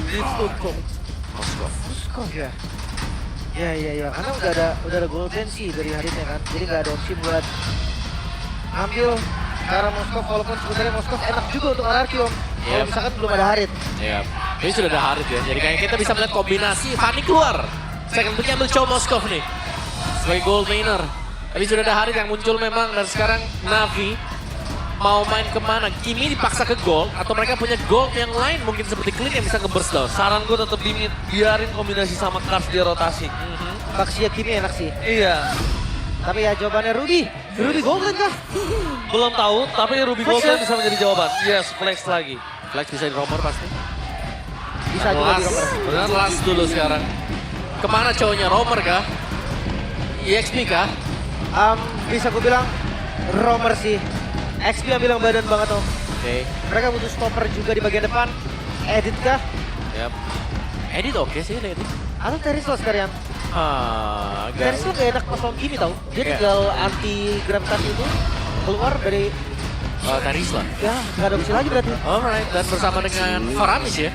ditutup. Moskov ya. Ya, karena udah ada golden sih dari Haritnya kan. Jadi nggak ada opsi buat ngambil cara Moskov, walaupun sebenarnya Moskov enak juga untuk RRQ Om. Kalau misalkan belum ada Harit. Iya, ini sudah ada Harit ya. Jadi kayak kita bisa melihat kombinasi Fanny keluar. Second picknya ambil Chow Moskov nih. Sebagai gold mainer. Tapi sudah ada Harit yang muncul memang. Dan sekarang Navi mau main kemana? Kimi dipaksa ke gold atau mereka punya gold yang lain mungkin seperti Clean yang bisa nge-burst down. Saran gue tetap biarin kombinasi sama Kars dia rotasi. Baxia Kimi enak sih. Iya. Tapi ya jawabannya Ruby. Ruby golden kah? Belum tahu, tapi Ruby Flex Golden ya? bisa menjadi jawaban. Yes, flex lagi. Flex bisa di romer pasti. Bisa juga di romer. Benar last dulu sekarang. Kemana cowoknya? Romer kah? EXP kah? Bisa gue bilang romer sih. XP yang bilang badan banget Om. Oke. Mereka butuh stopper juga di bagian depan. Edit kah? Yap. Edit oke sih edit. Atau Terisla sekalian. Terisla gak enak pas lawan Kimi tau. Dia Iya. tinggal anti gravitasi itu keluar dari Terisla. ya gak ada opsi lagi berarti. Alright, dan bersama dengan Faramis ya.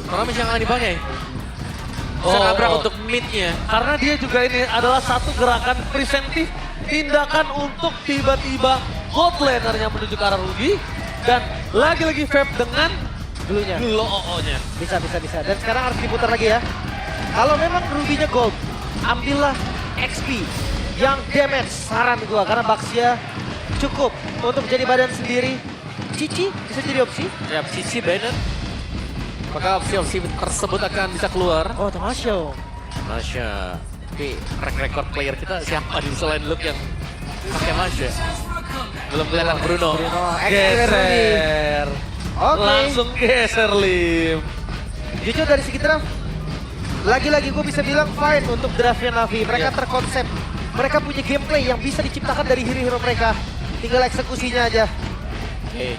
Faramis yang akan dipakai. Bisa nabrak untuk mid-nya. Karena dia juga ini adalah satu gerakan preventif, tindakan untuk tiba-tiba gold lanernya menuju ke arah Ruby. Dan lagi-lagi vape dengan Dulunya. Glue OO-nya. Bisa. Dan sekarang harus diputar lagi ya. Kalau memang Ruby-nya gold, ambillah XP yang damage. Saran gua karena Baxia cukup untuk jadi badan sendiri. Cici bisa jadi opsi. Ya, Cici Bennett. Apakah opsi-opsi tersebut akan bisa keluar? Oh, Tamasyo. Masya. Tapi track record player kita siapa di selain Luke yang pakai Masya? Belum kelihatan Bruno. Geser. Oke. Langsung geser Lim. Jujur dari segi draft, lagi-lagi gue bisa bilang fine untuk draftnya Navi. Mereka terkonsep, mereka punya gameplay yang bisa diciptakan dari hero-hero mereka. Tinggal eksekusinya aja. Oke.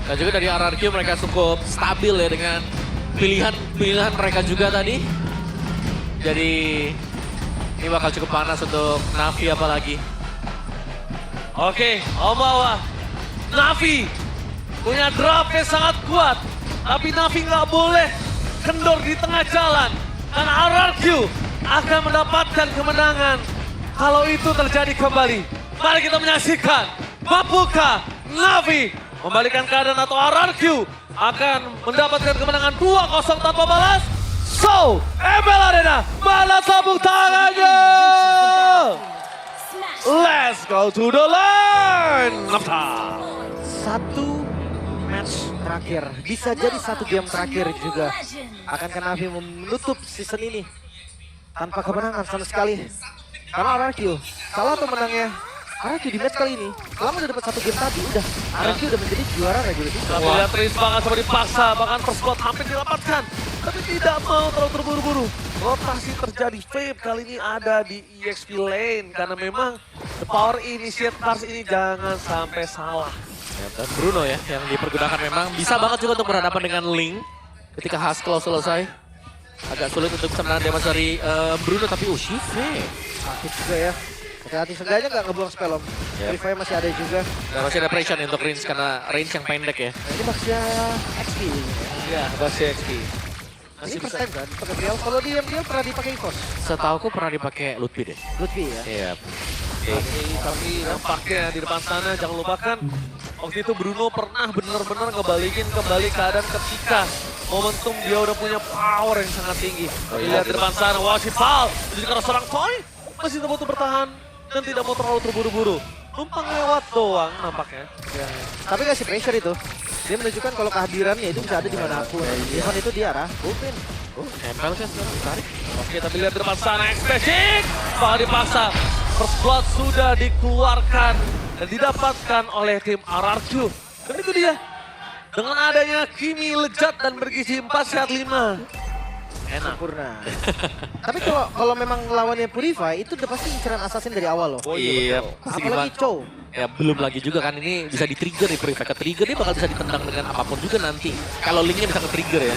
Dan juga dari RRQ mereka cukup stabil ya dengan pilihan mereka juga tadi. Jadi ini bakal cukup panas untuk Navi apalagi. Oke, Om Bawa. Navi punya draft yang sangat kuat. Tapi Navi nggak boleh kendor di tengah jalan. Karena RRQ akan mendapatkan kemenangan. Kalau itu terjadi kembali. Mari kita menyaksikan. Mampukah Navi membalikan keadaan atau RRQ akan mendapatkan kemenangan 2-0 tanpa balas? So, ML Arena, mana tepuk tangannya? Let's go to the line. Satu match terakhir, bisa jadi satu game terakhir juga. Akankah Navi menutup season ini tanpa kemenangan sama sekali? Karena RRQ, salah atau menangnya RRQ di match kali ini, selama udah dapat satu game tadi, udah RRQ udah menjadi juara regular season. Tapi lihat Tris banget sama dipaksa, bahkan first blood hampir didapatkan. Tapi tidak mau terlalu terburu-buru. Rotasi terjadi, Vape kali ini ada di EXP lane. Karena memang the power initiate Kars ini jangan sampai salah. Ya, dan Bruno ya yang dipergunakan memang bisa banget juga untuk berhadapan dengan Link. Ketika Haskell selesai. Agak sulit untuk bisa menahan damage dari Bruno tapi Shive. Sakit juga ya. Hati-hati seenggaknya nggak ngebuang spell Om. Yep. Revive masih ada juga. Dan masih ada pressure untuk range karena range yang pendek ya. Nah, ini maksudnya XP. Ya, Basi XP. Ini first time kan pakai Brial. Kalau dia pernah dipakai Force. Setauku pernah dipakai Lutfi deh. Lutfi ya. Iya. Tapi nampaknya di depan sana jangan lupakan waktu itu Bruno pernah benar-benar ngebalikin kembali keadaan ketika momentum dia udah punya power yang sangat tinggi. Lihat di depan sana, wah si Val jadi karena seorang Toy masih butuh bertahan dan tidak mau terlalu terburu-buru. Numpang lewat doang nampaknya. Ya. Tapi kasih pressure itu. Dia menunjukkan kalau kehadirannya itu bisa ada dimanapun. Event itu dia arah bullpen. Nempel kan sekarang ditarik. Oke, tapi lihat di depan sana, Expecting bakal dipaksa. First blood sudah dikeluarkan dan didapatkan oleh tim RRQ. Dan itu dia. Dengan adanya Kimi lejat dan bergizi 4 sehat 5. Enak. Sempurna. Tapi kalau memang lawannya Purify itu udah pasti inceran assassin dari awal loh. Iya. Apalagi Chow. Ya belum lagi juga kan ini bisa di-trigger nih Purify. Ke-trigger dia bakal bisa ditendang dengan apapun juga nanti. Kalau linknya bisa ke-trigger ya.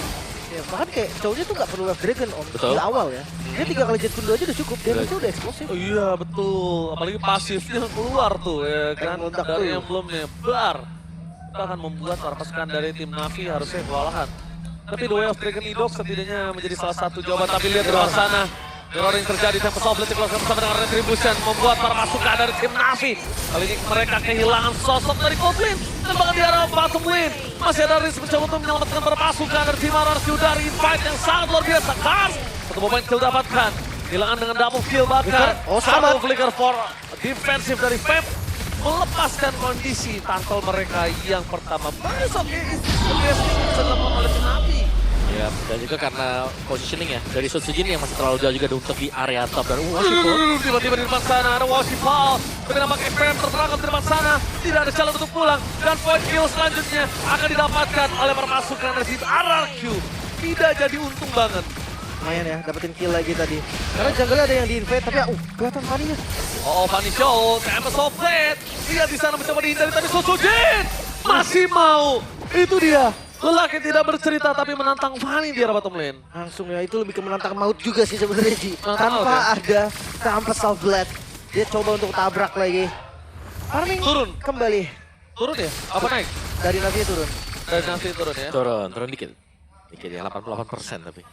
Ya, bahkan kayak Chow-nya tuh gak perlu Wave Dragon Om. Betul. Di awal ya. Dia 3 kali Jet Kundo aja udah cukup. Dia itu udah eksplosif. Oh iya betul, apalagi pasifnya keluar tuh ya kan meledak dari tuh. emblemnya. Bar. Itu akan membuat para pasukan dari tim Navi harusnya kewalahan. Tapi The Way of Dragon Idok setidaknya menjadi salah satu jawaban. Tapi lihat di luar sana. Teror yang terjadi, Tempest of Blade dikeluarkan bersama dengan Retribution. Membuat para pasukan dari tim Na'Vi. Kali ini mereka kehilangan sosok dari Coldplay. Dan bahkan di arah bottom lane. Masih ada Riz mencoba untuk menyelamatkan para pasukan dari tim RRQ dari fight yang sangat luar biasa. Kars, satu moment kill dapatkan. Kehilangan dengan double kill bahkan. selamat. Satu flicker for defensif dari Feb. Melepaskan kondisi tackle mereka yang pertama. Bagus, oke. Bisa dilakukan oleh tim Na'Vi. Ya, dan juga karena positioning ya dari Sutsujin yang masih terlalu jauh juga untuk di area top dan Washipal. Tiba-tiba di depan sana ada Washipal. Tapi nampak FM terperangkap di depan sana. Tidak ada jalan untuk pulang. Dan point kill selanjutnya akan didapatkan oleh permasukan dari RRQ. Tidak jadi untung banget. Lumayan ya, dapetin kill lagi tadi. Karena jungle ada yang di-invade, tapi kelihatan Fanny-nya. Oh, Fanny Show, Tempest of Blade. Dia di sana mencoba dihindari, tapi Sutsujin masih mau. Itu dia. Lelaki tidak bercerita tapi menantang Fanny di arah bottom lane. Langsung ya, itu lebih ke menantang maut juga sih sebenarnya Ji. Menantang maut, Tanpa ya? ada Tempest of Blade. Dia coba untuk tabrak lagi. Farming Turun. kembali. Turun ya? Apa naik? Dari Na'Vi turun. Dari nanti turun ya? Turun dikit. Dikit ya, 88% tapi.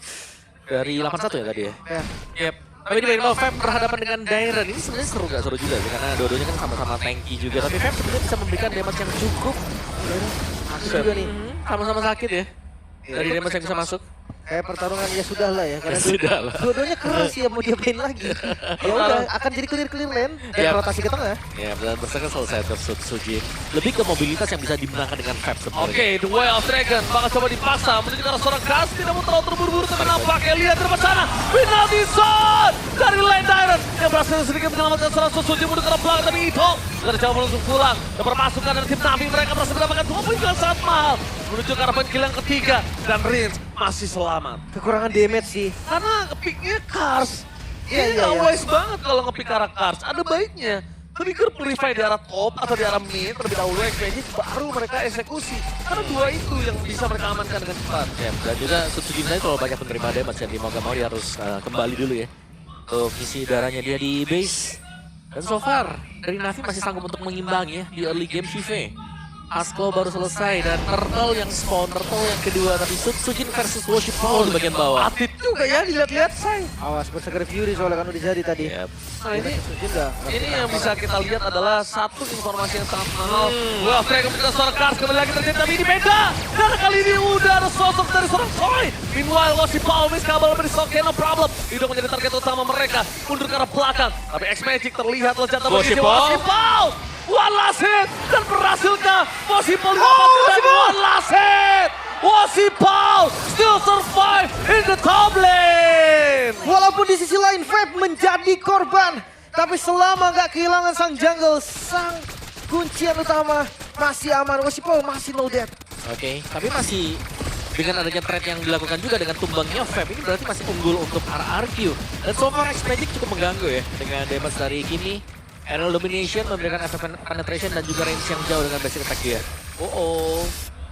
Dari 81 ya tadi ya? Ya. Yep. Tapi ini Magnum Fab berhadapan dengan Dairen. Ini sebenarnya seru gak seru juga sih karena dua-duanya kan sama-sama tanky juga. Tapi Fab sebenarnya bisa memberikan damage yang cukup. Aku juga nih. Sama-sama sakit ya. Dari damage yang bisa masuk. Kayak pertarungan ya sudah lah ya. Karena Sudah lah. dua-duanya keras ya mau dia main lagi. Ya udah, akan jadi clear lane dan Ya. rotasi ke tengah. Ya, benar bersamaan selesai untuk Sutsujin. Lebih ke mobilitas yang bisa dimenangkan dengan Fab sebenarnya. Oke, The Way of Dragon bakal coba dipaksa menuju ke arah seorang Kars. Tidak mau terlalu terburu-buru tapi nampaknya lihat di depan sana. Penalty zone dari Lane Dairen yang berhasil sedikit menyelamatkan seorang Sutsujin menuju ke arah belakang. Tapi Ito sudah coba langsung pulang. Dan permasukan dari tim Na'Vi mereka berhasil mendapatkan 2 poin yang sangat mahal. Menuju ke arah poin kill yang ketiga. Dan Rins masih selamat. Kekurangan damage sih. Karena ngepicknya Kars. Iya, Ini iya, nggak iya. wise banget kalau ngepick ke arah Kars. Ada baiknya. Lebih ke purify di arah top atau di arah mid terlebih dahulu exchange baru mereka eksekusi. Karena dua itu yang bisa mereka amankan dengan cepat. Ya, dan juga Sutsujin tadi kalau banyak menerima damage dan mau gak mau dia harus kembali dulu ya. Untuk isi darahnya dia di base. Dan so far, dari Na'Vi masih sanggup untuk mengimbangi ya di early game Shive. Asklo baru selesai dan Turtle yang spawn, Turtle yang kedua. Tapi Sutsujin versus Washipal di bagian bawah. Atit juga ya dilihat-lihat say. Awas Berserker Fury soalnya kan udah jadi tadi. Yep. Nah ini Juga. yang bisa kita lihat adalah satu informasi yang sangat mahal. Wah, mereka kemudian seorang Kars kembali lagi terjadi, tapi ini beda. Karena kali ini udah ada sosok dari seorang Soy. Meanwhile, Washipal miss kabel beri Soke, no problem. Itu menjadi target utama mereka. Mundur ke arah belakang. Tapi X-Magic terlihat lejat bagi Washipal. One last hit. Dan berhasilkah Washipal didapatkan dan one last hit. Washipal still survive in the top lane. Walaupun di sisi lain Fab menjadi korban, tapi selama nggak kehilangan sang jungle, sang kuncian utama masih aman. Washipal masih no death. Oke, tapi masih dengan adanya trade yang dilakukan juga dengan tumbangnya Fab ini berarti masih unggul untuk RRQ. Dan so far X-Magic cukup mengganggu ya dengan damage dari Kimi. Aerial Domination memberikan efek penetration dan juga range yang jauh dengan basic attack dia.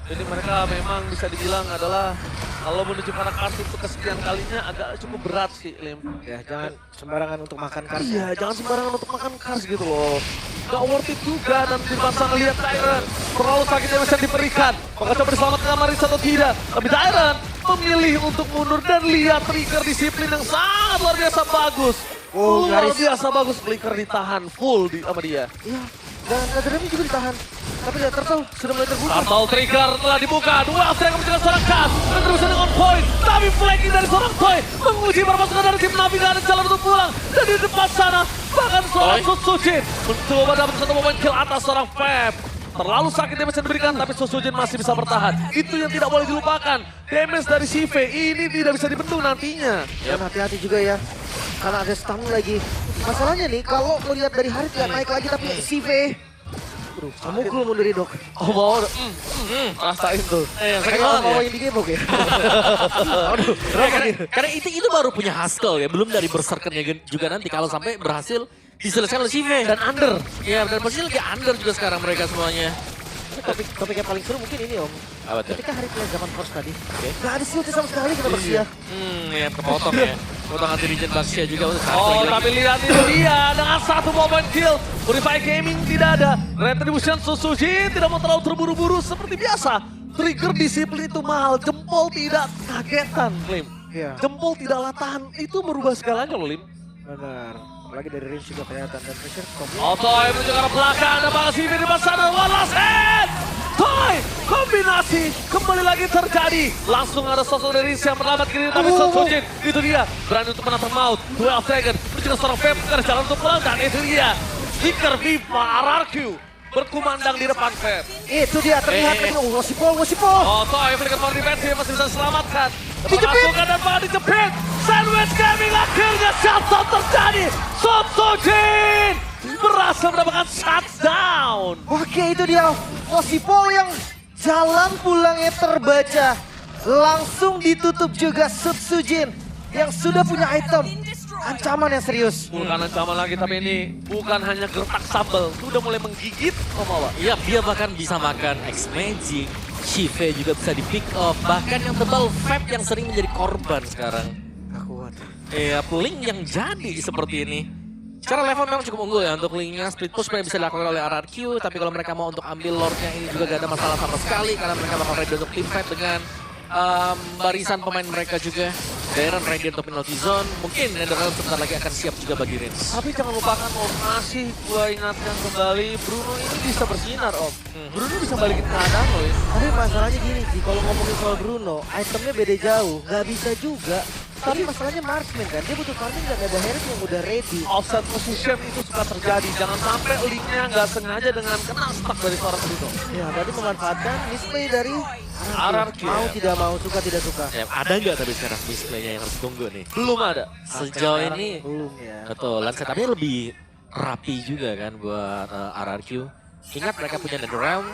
Jadi mereka memang bisa dibilang adalah kalau menuju ke arah Kars itu kesekian kalinya agak cukup berat sih, Lim. Ya jangan sembarangan untuk makan Kars. Iya, jangan sembarangan untuk makan Kars gitu loh. Gak worth it juga dan dipaksa ngeliat Dairen. Terlalu sakit yang bisa diberikan. Maka coba diselamatkan Maris atau tidak. Tapi Dairen memilih untuk mundur dan lihat trigger disiplin yang sangat luar biasa bagus. Oh, luar garis. biasa bagus, Flicker ditahan full sama dia. Iya. Dan Kaderemi juga ditahan. Tapi lihat Turtle sudah mulai terbuka. Turtle trigger telah dibuka. Dua Astrea mencegat seorang Kars. Dan terus on point. Tapi flanking dari seorang Toy. Menguji permasukan dari tim Na'Vi. Gak ada jalan untuk pulang. Dan di depan sana. Bahkan seorang Sutsujin mencoba dapat satu momen kill atas seorang Fab. Terlalu sakit damage yang diberikan. Tapi Sutsujin masih bisa bertahan. Itu yang tidak boleh dilupakan. Damage dari Shive ini tidak bisa dibendung nantinya. Dan hati-hati juga ya. Karena ada stun lagi. Masalahnya nih, kalau melihat dari Harit nggak naik lagi, tapi CV. Aduh, mukul mundur dok. Oh mau rasain tuh. Kayak mau yang di Depok ya. Aduh, Karena itu baru punya Haskell ya, belum dari berserkernya juga nanti kalau sampai berhasil diselesaikan oleh Shive. Dan under. Ya, dan posisi lagi under juga sekarang mereka semuanya. topik yang paling seru mungkin ini Om. Apa tuh? Ketika Harit lihat zaman Force tadi, nggak ada shieldnya sama sekali kena Baxia. Ya kepotong ya. Potong anti regen Baxia juga. Oh, tapi lihat itu dia dengan satu momen kill. Purify Gaming tidak ada. Retribution Sutsujin tidak mau terlalu terburu-buru seperti biasa. trigger disiplin itu mahal. Jempol tidak kagetan, Lim. Iya. Jempol tidak latahan. Itu merubah segalanya loh, Lim. Benar. Apalagi dari range juga kelihatan dan pressure complete. Toy menuju ke arah belakang. Ada Basi di depan sana. One last hit. Toy kombinasi kembali lagi terjadi. Langsung ada sosok dari Riz yang menyelamat kiri. Tapi Sojin itu dia. Berani untuk menatap maut. 12 second. Menuju ke seorang Feb. Ke jalan untuk pulang. Dan itu dia. Stiker Viva RRQ. Berkumandang di depan Feb. Itu dia terlihat lagi. Wosipol. Toy berikan power defense. Masih bisa selamatkan. Dijepit. Masukkan dan malah dijepit. Sandwich Gaming akhirnya shutdown terjadi. Sojin berhasil mendapatkan shutdown. Oke, itu dia Wosipol yang jalan pulangnya terbaca. Langsung ditutup juga Sujin yang sudah punya item. Ancaman yang serius. Bukan ancaman lagi, tapi ini bukan hanya gertak sambal. Sudah mulai menggigit Omawa. Iya, dia bahkan bisa makan X-Magic. Shive juga bisa di pick off. Bahkan yang tebal Fab yang sering menjadi korban sekarang. Gak kuat. Iya, Link yang jadi seperti ini. Secara level memang cukup unggul ya untuk Linknya. Split push sebenarnya bisa dilakukan oleh RRQ. Tapi kalau mereka mau untuk ambil Lordnya ini juga gak ada masalah sama sekali. Karena mereka bakal ready untuk team fight dengan barisan pemain mereka juga. Darren ready untuk penalty zone. Mungkin Netherrealm sebentar lagi akan siap juga bagi Rins. Tapi jangan lupakan Om, masih gua ingatkan kembali, Bruno ini bisa bersinar Om. Bruno bisa balikin keadaan loh. Tapi masalahnya gini sih, kalau ngomongin soal Bruno, itemnya beda jauh. Gak bisa juga. Tapi masalahnya marksman kan, dia butuh farming dan ada Harris yang udah ready. Offset position itu suka terjadi. Jangan sampai linknya nggak sengaja dengan kena stuck dari seorang Bruno. Ya, tadi memanfaatkan misplay dari RRQ. Mau tidak mau, suka tidak suka. Ya, ada nggak tapi sekarang displaynya yang harus tunggu nih? Belum ada. Sejauh ini, Belum ya. betul, dan setupnya lebih rapi juga kan buat RRQ. Ingat mereka punya Netherrealm,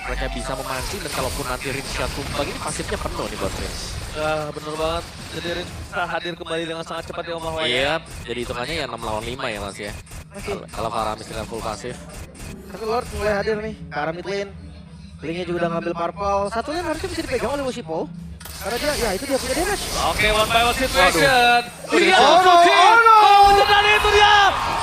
mereka bisa memancing dan kalaupun nanti Rinsya tumbang ini pasifnya penuh nih buat Rins. Ya bener banget. Jadi Rins bisa hadir kembali dengan sangat cepat ya Om Ahwan. Iya, jadi hitungannya ya 6 lawan 5 ya Mas ya. Kalau Faramis dengan full pasif. Tapi Lord mulai hadir nih, ke arah mid lane. Linknya juga udah ngambil purple. Satu lane harusnya bisa dipegang oleh Wosipol. Karena dia, ya itu dia punya damage. Oke, one by one situation. Dia Oh no, Sujin. oh no. Dan itu dia.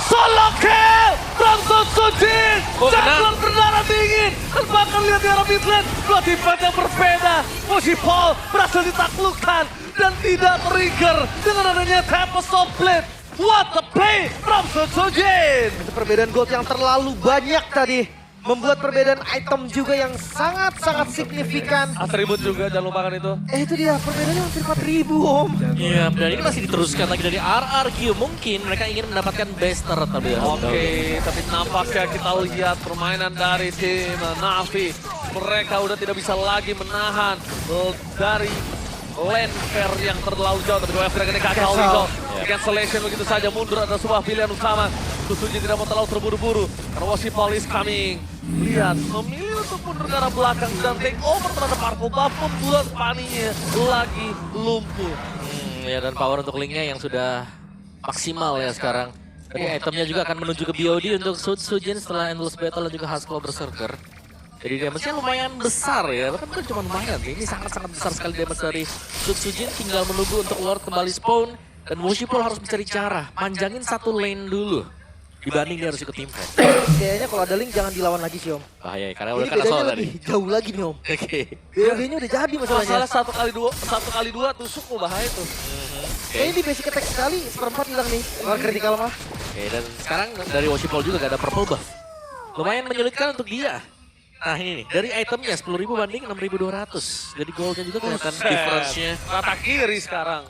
Solo kill from Sujin. Jangkauan berdarah dingin. Dan bahkan lihat di arah mid lane. Dua tipe yang berbeda. Wosipol berhasil ditaklukkan. Dan tidak trigger dengan adanya Tempest of Blade. What a play from Sujin. Itu perbedaan gold yang terlalu banyak tadi. Membuat perbedaan item juga yang sangat-sangat signifikan. Atribut juga, jangan lupakan itu. Itu dia, perbedaannya hampir 4.000 Om. Iya, dan ini masih diteruskan lagi dari RRQ. Mungkin mereka ingin mendapatkan bester terlebih dahulu. Oke, tapi nampaknya kita lihat permainan dari tim Navi. Mereka udah tidak bisa lagi menahan dari lane pair yang terlalu jauh. Tapi WF ini gagal Wizo. Cancellation begitu saja mundur, ada sebuah pilihan utama. Susuji tidak mau terlalu terburu-buru. Karena Wosipol is coming. Lihat, memilih untuk mundur ke arah belakang dan take over terhadap Purple Buff membuat Paninya lagi lumpuh. Ya, dan power untuk Linknya yang sudah maksimal ya sekarang. Jadi itemnya juga akan menuju ke BOD untuk Sujin setelah Endless Battle dan juga Husklaw Berserker. Jadi damage-nya lumayan besar ya, bahkan bukan cuma lumayan sih. Ini sangat-sangat besar sekali damage dari Sujin, tinggal menunggu untuk Lord kembali spawn. Dan Wosipol harus mencari cara, panjangin satu lane dulu. Dibanding dia harus ikut team fight. Kayaknya kalau ada Link jangan dilawan lagi sih Om. Bahaya ya, karena Ini udah kena bedanya soal lebih tadi. jauh lagi nih Om. Oke. BOD-nya udah jadi masalahnya. Masalah 1x2 tusuk mau bahaya tuh. Kayaknya di basic attack sekali, seperempat hilang nih. Luar kritikal mah. Oke, dan sekarang dari Wosipol juga gak ada purple buff. Lumayan menyulitkan untuk dia. Nah ini nih, dari itemnya 10.000 banding 6.200. Jadi goldnya juga kelihatan difference-nya. Rata kiri sekarang.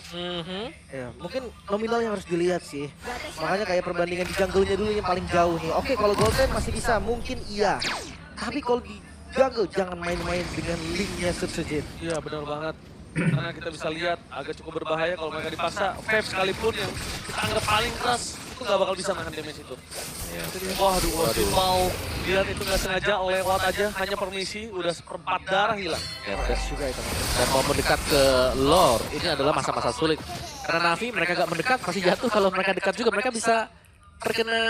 Ya, mungkin nominal yang harus dilihat sih. Makanya kayak perbandingan di jungle-nya dulu yang paling jauh nih. Oke, kalau gold lane masih bisa, mungkin iya. Tapi kalau di jungle jangan main-main dengan linknya Sujin. Iya benar banget. Karena kita bisa lihat agak cukup berbahaya kalau mereka dipaksa. Fave sekalipun yang kita anggap paling keras itu nggak bakal bisa nahan damage itu. Waduh, Wosipol lihat itu nggak sengaja lewat aja, hanya permisi, udah seperempat darah hilang. Juga itu. Dan mau mendekat ke Lord, ini adalah masa-masa sulit. Karena Navi mereka gak mendekat, pasti jatuh. Kalau mereka dekat juga, mereka bisa terkena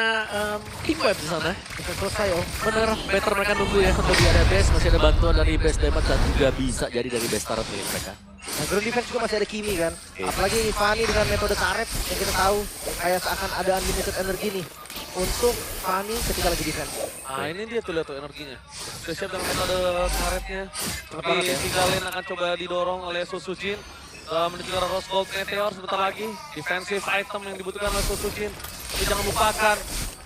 team web di sana. Bisa selesai Om. Bener, better mereka nunggu ya untuk di area base. Masih ada bantuan dari base damage dan juga bisa jadi dari base turret milik mereka. Nah, ground defense juga masih ada Kimi kan. Apalagi Fanny dengan metode karet yang kita tahu kayak seakan ada unlimited energi nih. untuk Fanny ketika lagi defense. Nah ini dia tuh lihat tuh energinya. Sudah siap dengan metode karetnya. Tapi tinggal lane akan coba didorong oleh Susujin. Menuju ke Rose Gold Meteor sebentar lagi. Defensive item yang dibutuhkan oleh Susujin. Tapi jangan lupakan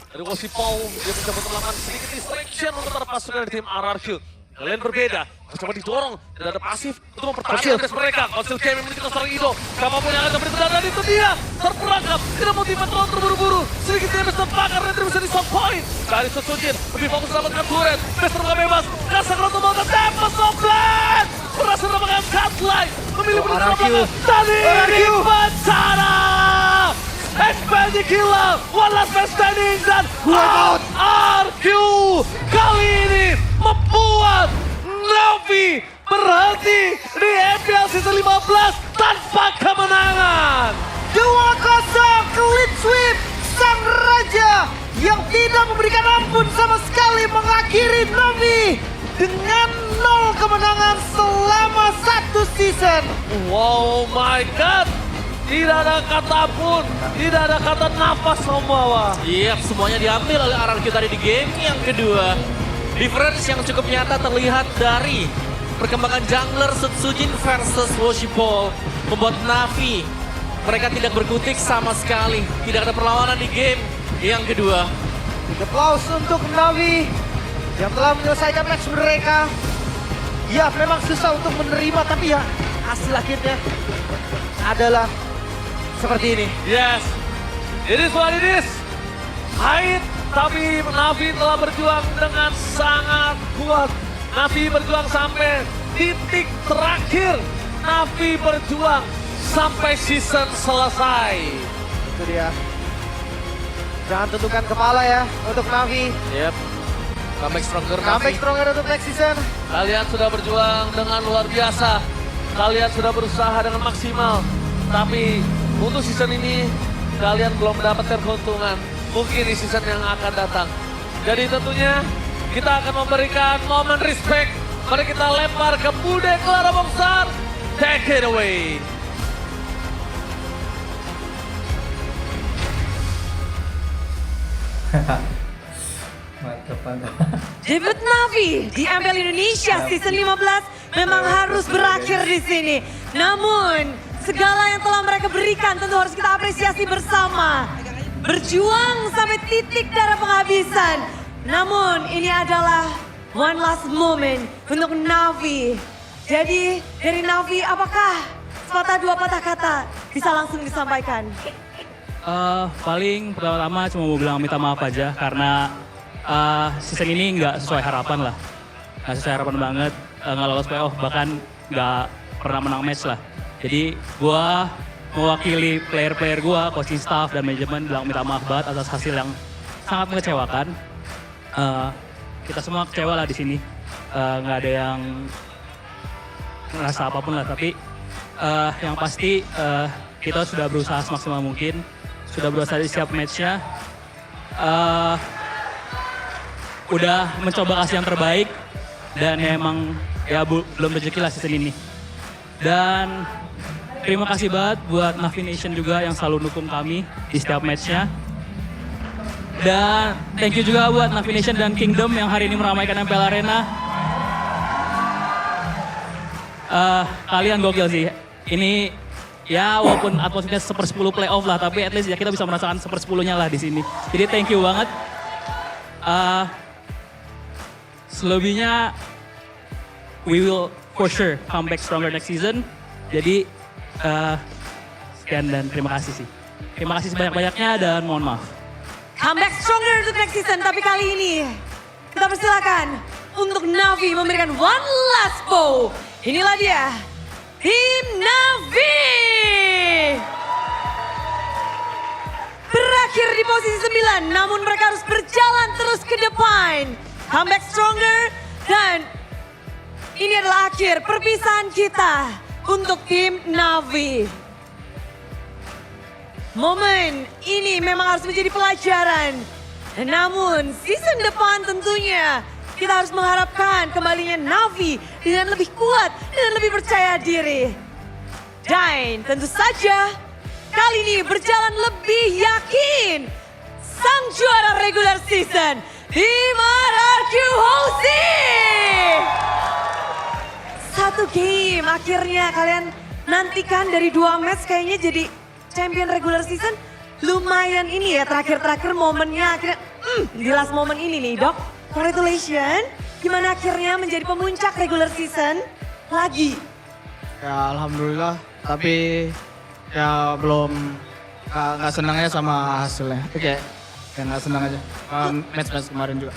dari Wosipol, dia mencoba untuk melakukan sedikit distraction untuk para pasukan dari tim RRQ. Kalian berbeda, coba didorong, tidak ada pasif untuk mempertahankan base mereka. Konsil Kemi menuju ke seorang Ido, siapapun yang akan berada dan itu dia terperangkap, tidak mau tiba-tiba terburu-buru. Sedikit dia bisa terbakar dan bisa di soft point. Dari Susujin, lebih fokus mendapatkan turret, base terbuka bebas. Kasar Roto Malta, Tempest of Blade! Berhasil mendapatkan Catline, memilih menuju ke belakang. Tadi Bencana! Expanding killer, one last man standing dan RRQ kali ini membuat Navi berhenti di MPL Season 15 tanpa kemenangan. 2-0 clean sweep sang raja yang tidak memberikan ampun sama sekali mengakhiri Navi dengan 0 kemenangan selama 1 season. Wow my god. Tidak ada kata pun, tidak ada kata nafas membawa. Iya, semuanya diambil oleh RRQ tadi di game yang kedua. Difference yang cukup nyata terlihat dari perkembangan jungler Susujin versus Wosipol. Membuat Navi, mereka tidak berkutik sama sekali. Tidak ada perlawanan di game yang kedua. Applause untuk Navi yang telah menyelesaikan match mereka. Ya memang susah untuk menerima tapi ya hasil akhirnya adalah seperti ini. Yes, it is what it is. Pahit, tapi Navi telah berjuang dengan sangat kuat. Navi berjuang sampai titik terakhir. Navi berjuang sampai season selesai. Itu dia. Jangan tentukan kepala ya untuk Navi. Yep. Comeback stronger Comeback Navi. stronger untuk next season. Kalian sudah berjuang dengan luar biasa. Kalian sudah berusaha dengan maksimal. Tapi untuk season ini kalian belum mendapatkan keuntungan. Mungkin di season yang akan datang. Jadi tentunya kita akan memberikan momen respect. Mari kita lempar ke Bude Clara Bongsar. Take it away. Mantap, mantap. Debut Navi di MPL Indonesia Season 15 memang harus berakhir di sini. Namun segala yang telah mereka berikan tentu harus kita apresiasi bersama. Berjuang sampai titik darah penghabisan. Namun ini adalah one last moment untuk Navi. Jadi dari Navi apakah sepatah dua patah kata bisa langsung disampaikan? Paling pertama-tama cuma mau bilang minta maaf aja karena season ini nggak sesuai harapan lah. Nggak sesuai harapan banget, nggak lolos playoff, bahkan nggak pernah menang match lah. Jadi gua mewakili player-player gua, coaching staff dan manajemen bilang minta maaf banget atas hasil yang sangat mengecewakan. Kita semua kecewa lah di sini, nggak ada yang merasa apapun lah. Tapi yang pasti kita sudah berusaha semaksimal mungkin, sudah berusaha di setiap matchnya. Udah mencoba kasih yang terbaik dan emang ya belum rezeki lah season ini. Dan terima kasih banget buat Navi Nation juga yang selalu dukung kami di setiap matchnya. Dan thank you juga buat Navi Nation dan Kingdom yang hari ini meramaikan MPL Arena. Kalian gokil sih. Ini ya walaupun atmosfernya 1/10 playoff lah, tapi at least ya kita bisa merasakan 1/10-nya lah di sini. Jadi thank you banget. Selebihnya we will for sure come back stronger next season. Jadi sekian dan terima kasih sih. Terima kasih sebanyak-banyaknya dan mohon maaf. Comeback stronger untuk next season, tapi kali ini kita persilakan untuk Navi memberikan one last bow. Inilah dia, Tim Navi. Berakhir di posisi 9, namun mereka harus berjalan terus ke depan. Comeback stronger dan ini adalah akhir perpisahan kita untuk tim Navi. Momen ini memang harus menjadi pelajaran. Namun season depan tentunya kita harus mengharapkan kembalinya Navi dengan lebih kuat dan lebih percaya diri. Dan tentu saja kali ini berjalan lebih yakin. sang juara regular season, Tim RRQ Hoshi. Satu game akhirnya kalian nantikan dari 2 match kayaknya jadi champion regular season. Lumayan ini ya terakhir-terakhir momennya akhirnya di last moment ini nih Dok. Congratulations. Gimana akhirnya menjadi pemuncak regular season lagi? Ya alhamdulillah, tapi ya belum nggak senangnya sama hasilnya. Oke, ya nggak senang aja. Match-match kemarin juga.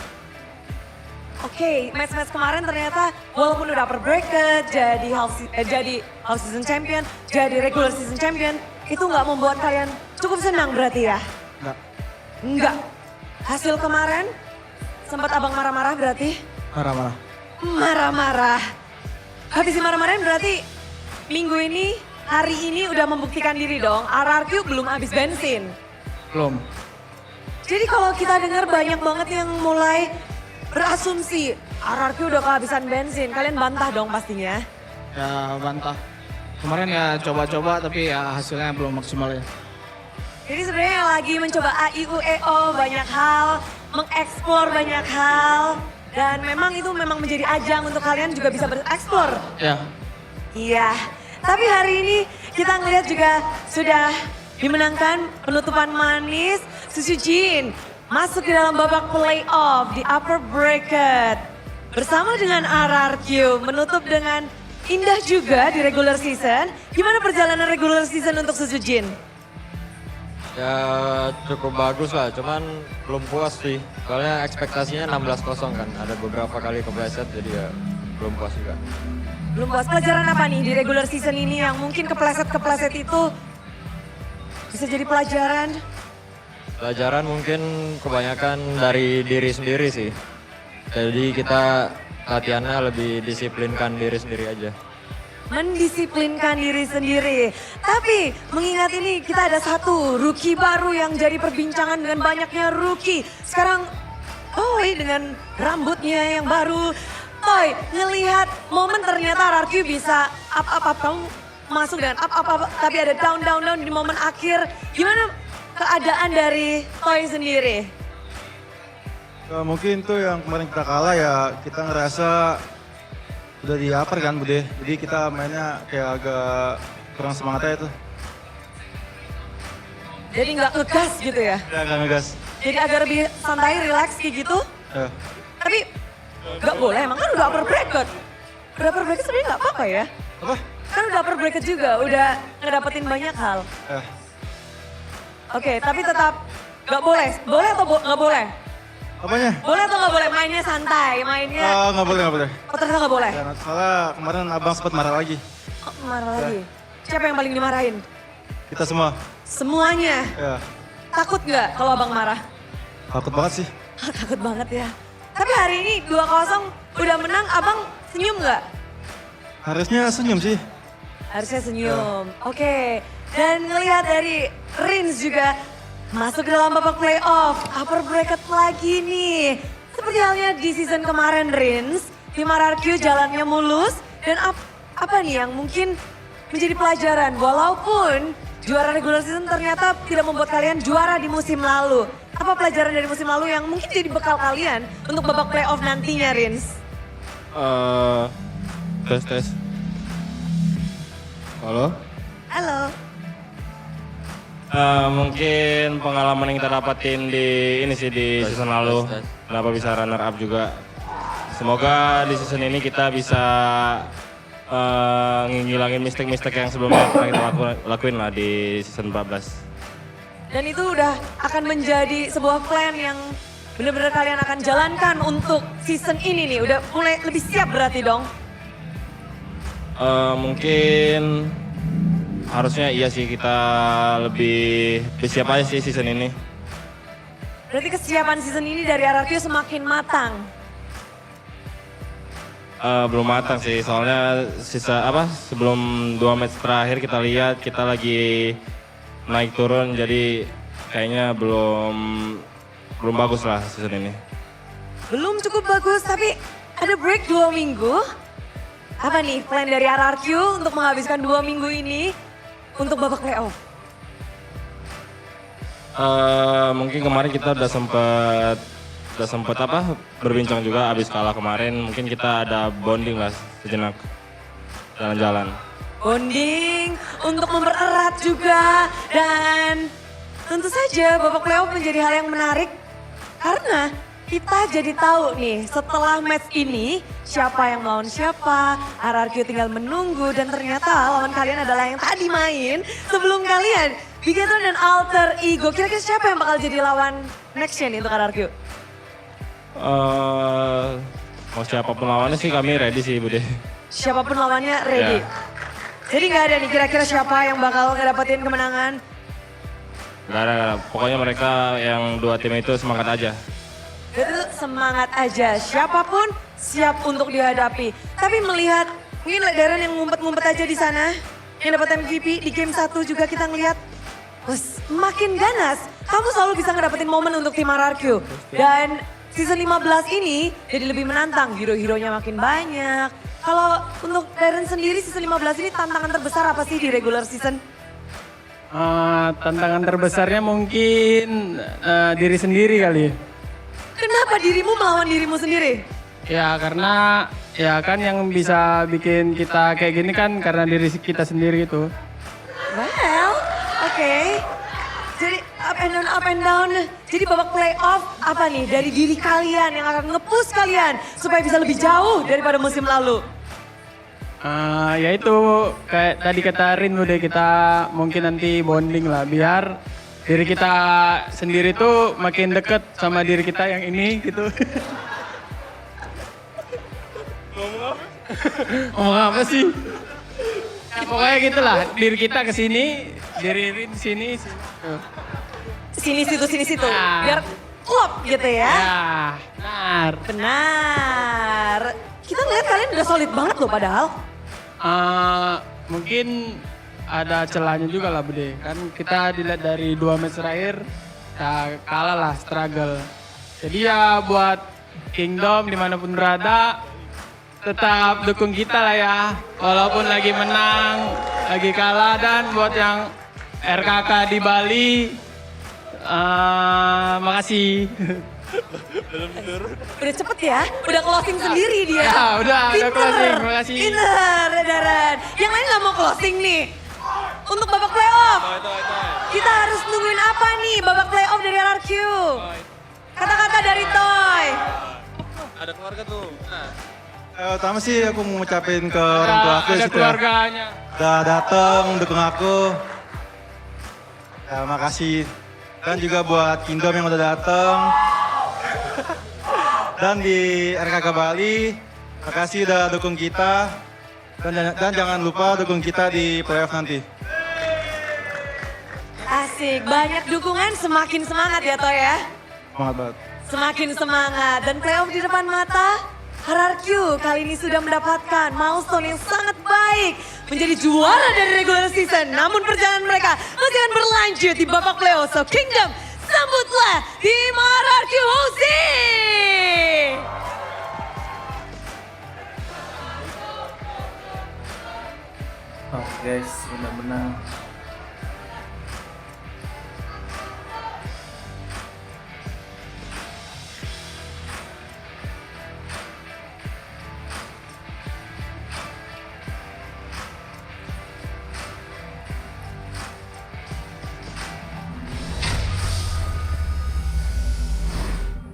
Oke, match-match kemarin ternyata walaupun udah upper bracket, jadi half season champion, jadi regular season champion, itu nggak membuat kalian cukup senang berarti ya? Nggak. Enggak. Hasil kemarin sempat abang marah-marah berarti? Marah-marah. Marah-marah. Habis marah-marahin berarti minggu ini, hari ini udah membuktikan diri dong. RRQ belum habis bensin. Belum. Jadi kalau kita dengar banyak banget yang mulai berasumsi RRQ udah kehabisan bensin. Kalian bantah dong pastinya. Ya bantah. Kemarin ya coba-coba tapi ya hasilnya belum maksimal ya. Jadi sebenarnya lagi mencoba AIUEO banyak hal, mengeksplor banyak hal. Dan memang itu memang menjadi ajang untuk kalian juga bisa bereksplor. Ya. Iya, tapi hari ini kita ngelihat juga sudah dimenangkan penutupan manis. Susujin masuk ke dalam babak playoff di upper bracket. Bersama dengan RRQ menutup dengan indah juga di regular season. Gimana perjalanan regular season untuk Susujin? Ya cukup bagus lah, cuman belum puas sih. Soalnya ekspektasinya 16-0 kan, ada beberapa kali kepleset jadi ya belum puas juga. Belum puas, pelajaran apa nih di regular season ini yang mungkin kepleset-kepleset itu bisa jadi pelajaran? Pelajaran mungkin kebanyakan dari diri sendiri sih. Jadi kita latihannya lebih disiplinkan diri sendiri aja. Mendisiplinkan diri sendiri. Tapi mengingat ini kita ada satu rookie baru yang jadi perbincangan dengan banyaknya rookie. Sekarang Toy dengan rambutnya yang baru. Toy ngelihat momen ternyata RRQ bisa up kamu masuk dengan up tapi ada down di momen akhir. Gimana keadaan dari Toy sendiri? Ya, mungkin tuh yang kemarin kita kalah ya kita ngerasa udah di upper kan Bude, jadi kita mainnya kayak agak kurang semangat aja tuh. Jadi nggak ngegas gitu ya? Ya nggak ngegas. Jadi agak lebih santai, relax kayak gitu? Ya. Tapi nggak boleh, emang kan udah upper bracket. Udah upper bracket sebenarnya nggak apa-apa ya? Apa? Kan udah upper bracket juga, udah ngedapetin banyak hal. Ya. Oke, tapi tetap nggak boleh. Boleh atau nggak boleh? Apanya? Boleh atau nggak boleh? Mainnya santai, mainnya. Nggak boleh, nggak boleh. Oh ternyata nggak boleh? Ya, soalnya kemarin abang sempat marah lagi. Oh, marah lagi. Siapa yang paling dimarahin? Kita semua. Semuanya. Ya. Takut nggak kalau abang marah? Takut banget sih. Takut banget ya. Tapi hari ini 2-0 udah menang, abang senyum nggak? Harusnya senyum sih. Harusnya senyum. Oke. Dan ngelihat dari Rins juga masuk ke dalam babak playoff. Upper bracket lagi nih. Seperti halnya di season kemarin Rins. Tim RRQ jalannya mulus. Dan apa nih yang mungkin menjadi pelajaran. Walaupun juara regular season ternyata tidak membuat kalian juara di musim lalu. Apa pelajaran dari musim lalu yang mungkin jadi bekal kalian untuk babak playoff nantinya Rins? Tes. Halo? Halo. Mungkin pengalaman yang kita dapatin di ini sih di season lalu, kenapa bisa runner up juga. Semoga di season ini kita bisa ngilangin mistake-mistake yang sebelumnya pernah kita lakuin lah di season 14. Dan itu udah akan menjadi sebuah plan yang benar-benar kalian akan jalankan untuk season ini nih. Udah mulai lebih siap berarti dong? Mungkin harusnya iya sih kita lebih siap aja sih season ini. Berarti kesiapan season ini dari RRQ semakin matang. Belum matang sih, soalnya sebelum 2 match terakhir kita lihat kita lagi naik turun, jadi kayaknya belum bagus lah season ini. Belum cukup bagus, tapi ada break 2 minggu. Apa nih plan dari RRQ untuk menghabiskan 2 minggu ini untuk babak playoff? Mungkin kemarin kita udah sempet berbincang juga abis kalah kemarin. Mungkin kita ada bonding lah sejenak jalan-jalan. Bonding untuk mempererat juga. Dan tentu saja babak playoff menjadi hal yang menarik. Karena kita jadi tahu nih setelah match ini siapa yang melawan siapa. RRQ tinggal menunggu dan ternyata lawan kalian adalah yang tadi main sebelum kalian. Bigaton dan Alter Ego. Kira-kira siapa yang bakal jadi lawan next-nya nih untuk RRQ? Mau siapapun lawannya sih kami ready sih Bude. Siapapun lawannya ready. Ya. Jadi nggak ada nih kira-kira siapa yang bakal ngedapetin kemenangan? Gak ada, pokoknya mereka yang dua tim itu semangat aja. Itu semangat aja, siapapun siap untuk dihadapi. Tapi melihat mungkin Darren yang ngumpet-ngumpet aja di sana, yang dapat MVP di game 1 juga kita ngelihat. Makin ganas, kamu selalu bisa ngedapetin momen untuk tim RRQ. Dan season 15 ini jadi lebih menantang, hero-heronya makin banyak. Kalau untuk Darren sendiri season 15 ini tantangan terbesar apa sih di regular season? Tantangan terbesarnya mungkin diri sendiri kali. Kenapa dirimu melawan dirimu sendiri? Ya karena ya kan yang bisa bikin kita kayak gini kan karena diri kita sendiri itu. Well, oke. Jadi up and down. Jadi babak playoff apa nih dari diri kalian yang akan nge-push kalian supaya bisa lebih jauh daripada musim lalu? Ya itu kayak tadi kata Rin udah kita mungkin nanti bonding lah biar diri kita sendiri tuh makin deket sama diri kita yang ini gitu. Ngomong apa sih? Ya, pokoknya gitulah diri kita ke sini, diri Rin sini. Sini situ. Nah. Biar klop gitu ya. Ya, benar. Benar. Kita ngeliat kalian udah solid banget loh padahal. Mungkin ada celahnya juga lah Bude. Kan kita dilihat dari 2 match terakhir, ya kalah lah, struggle. Jadi ya buat Kingdom dimanapun berada, tetap dukung kita lah ya. Walaupun lagi menang, lagi kalah. Dan buat yang RKK di Bali, makasih. Udah cepet ya, udah closing sendiri dia. Ya, udah closing, makasih. Pinter, Darren. Yang lain gak mau closing nih. Untuk babak playoff, kita harus nungguin apa nih babak playoff dari RRQ? Kata-kata dari Toy. Ada keluarga tuh. Pertama sih aku mau ngucapin ke orang tua aku Ada situ ya. keluarganya. Udah dateng, dukung aku. Ya makasih. Dan juga buat Kingdom yang udah dateng. Dan di RKK Bali, makasih udah dukung kita. Dan jangan lupa dukung kita di playoff nanti. Asik, banyak dukungan semakin semangat ya Toy ya. Semangat banget. Semakin semangat dan playoff di depan mata. RRQ kali ini sudah mendapatkan milestone yang sangat baik. Menjadi juara dari regular season. Namun perjalanan mereka masih akan berlanjut di babak playoff. So Kingdom, sambutlah tim RRQ Hozi. Oh guys, udah menang.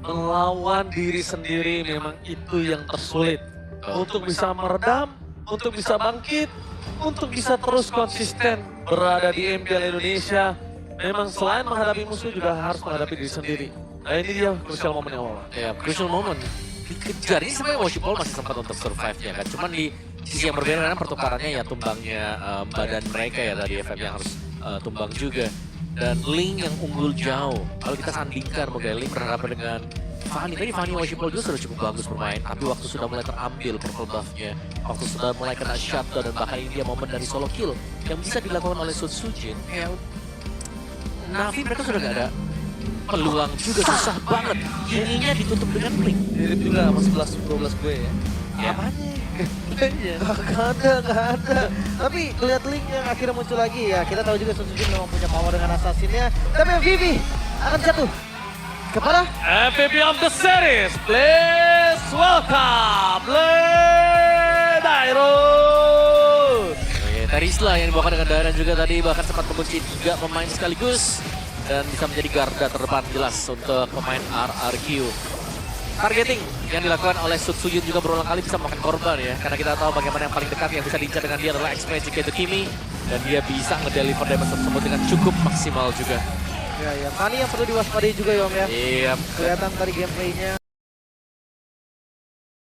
Melawan diri sendiri memang itu yang tersulit. Untuk bisa meredam, untuk bisa bangkit, untuk bisa terus konsisten berada di MPL Indonesia. Memang selain menghadapi musuh juga harus menghadapi diri sendiri. Nah ini dia crucial momen yang awal. Ya, crucial moment. Dikejar, ini sebenarnya Washipol masih sempat untuk survive-nya kan. Cuman di sisi yang berbeda karena pertukarannya ya tumbangnya badan mereka ya dari FM yang harus tumbang juga. Dan Ling yang unggul jauh. Kalau kita sandingkan mungkin Ling berhadapan dengan Fanny. Tadi Fanny Washipol juga sudah cukup bagus bermain. Tapi waktu sudah mulai terambil purple buff-nya. Waktu sudah mulai kena shutdown dan bahkan ini dia momen dari solo kill. Yang bisa dilakukan oleh Sun Sujin. Kayak Navi mereka sudah gak ada peluang juga, susah banget. Ininya ditutup dengan Blink. Mirip juga sama 11-12 gue ya. Ya. Apanya? gameplaynya. Gak ada. Tapi lihat link yang akhirnya muncul lagi ya. Kita tahu juga Sun Sujin memang punya power dengan assassinnya. Tapi MVP akan jatuh kepada MVP of the series, please welcome Dairus. Terisla yang dibawakan dengan Dairon juga tadi bahkan sempat mengunci 3 pemain sekaligus. Dan bisa menjadi garda terdepan jelas untuk pemain RRQ. Targeting yang dilakukan oleh Sun Sujin juga berulang kali bisa memakan korban ya. Karena kita tahu bagaimana yang paling dekat yang bisa diincar dengan dia adalah X-Magic yaitu Kimi. Dan dia bisa ngedeliver damage tersebut dengan cukup maksimal juga. ya Fanny yang perlu diwaspadai juga Yom ya. Iya. Kelihatan tadi gameplaynya.